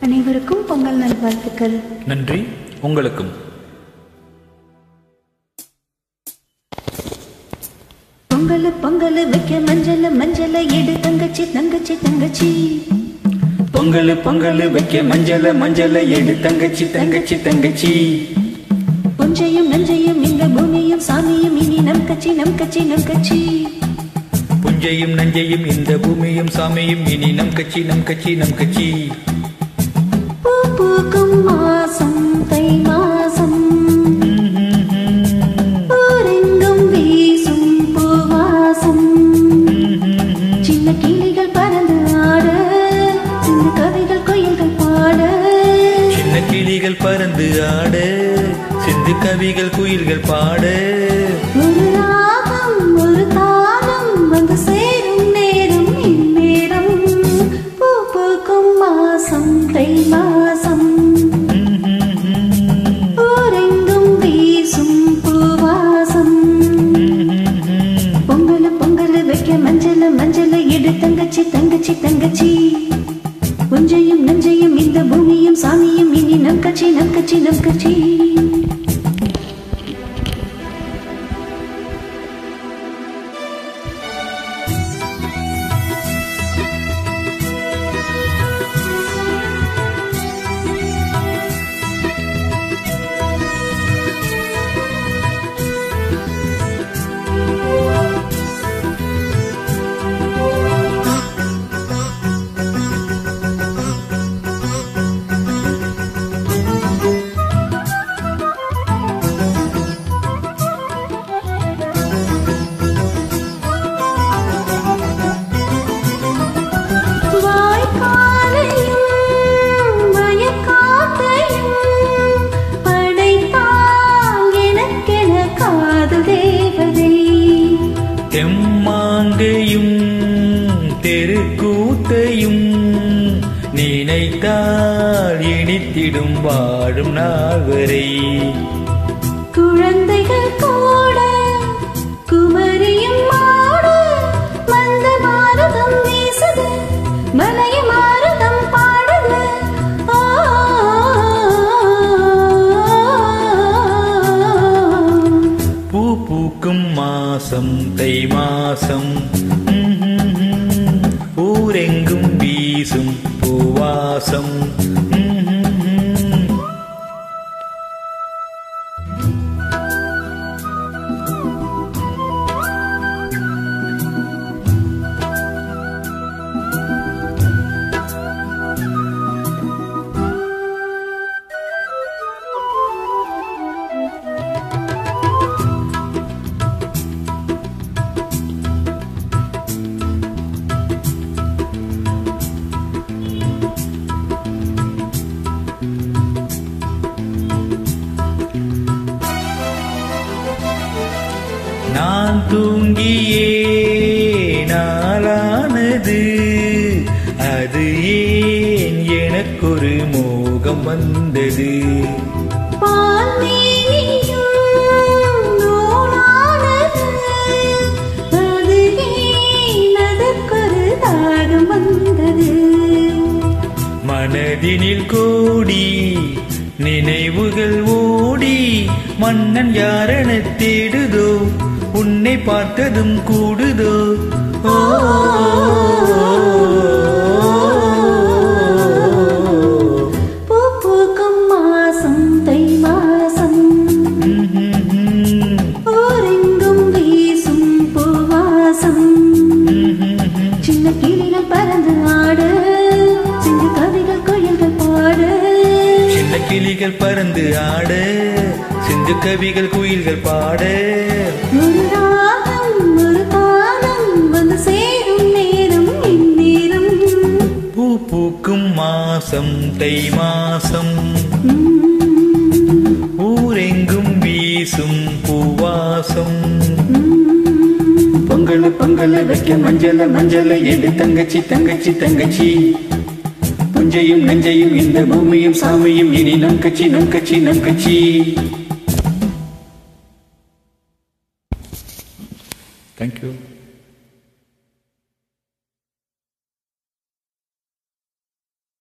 அனைவருக்கும் பொங்கல் நல்வாழ்த்துக்கள். நன்றி. உங்களுக்கும். பொங்கல் பொங்கல் வைக்க மஞ்சள் மஞ்சள் எடு தங்கச்சி தங்கச்சி தங்கச்சி. பொங்கல் பொங்கல் வைக்க மஞ்சள் மஞ்சள் எடு தங்கச்சி தங்கச்சி தங்கச்சி. புஞ்சையும் நஞ்சையும் இந்த பூமியும் சாமியும் இனி நம் கட்சி நம் கட்சி நம் கட்சி. புஞ்சையும் நஞ்சையும் இந்த பூமியும் சாமியும் இனி நம் கட்சி நம் கட்சி நம் கட்சி. பூ பூக்கும் மாசம் தை மாசம், ஊரெங்கும் வீசும் பூவாசம். சின்ன கிளிகள் பறந்து ஆட, சின்ன கவிகள் கோயில்கள் பாட. சின்ன கிளிகள் பறந்து ஆட, சிந்து கவிகள் குயில்கள் பாட. ஒரு ராகம் ஒரு தாளம் வந்து சேரும் நேரம் இந்நேரம். பூ பூக்கும் மாசம் தை மாசம், ஊரெங்கும் வீசும் பூவாசம். பொங்கல் பொங்கல் வைக்க மஞ்சள் மஞ்சள் எடு தங்கச்சி தங்கச்சி தங்கச்சி. புஞ்சையும் நஞ்சையும் இந்த பூமியும் சாமியும் இனி நம் கட்சி நம் கட்சி நம் கட்சி. தெம்மாங்கையும் தெருக்கூத்தையும் நினைத்தால் இனித்திடும் வாழும் நாள் வரை. குழந்தைகள் கூட குமரியும் மாட, மந்த மாருதம் வீசுது மலைய மாருதம் பாடுது. பூ பூக்கும் மாசம் தை மாசம், ஊரெங்கும் வீசும் பூவாசம். நான் தூங்கியே நாளானது, அது ஏன் எனக்கொரு மோகம் வந்தது. மனதினில் கோடி நினைவுகள் ஓடி, மன்னன் யாரென தேடுதோ, உன்னை பார்த்ததும் கூடுதோ. பூ பூக்கும் மாசம் தை மாசம், ஊரெங்கும் வீசும் பூவாசம். சின்ன கிளிகள் பறந்து ஆட, சின்ன கவிகள் கோயில்கள் பாட. சின்ன கிளிகள் பறந்து ஆட, சிந்து கவிகள் குயில்கள் பாட. ஒரு ராகம் ஒரு தாளம் வந்து சேரும் நேரம் இந்நேரம். பூ பூக்கும் மாசம் தை மாசம், ஊரெங்கும் வீசும் பூவாசம். பொங்கல் பொங்கல் வைக்க மஞ்சள் மஞ்சள் எடு தங்கச்சி தங்கச்சி தங்கச்சி. புஞ்சையும் நஞ்சையும் இந்த பூமியும் சாமியும் இனி நம் கட்சி நம் கட்சி நம் கட்சி. Thank you.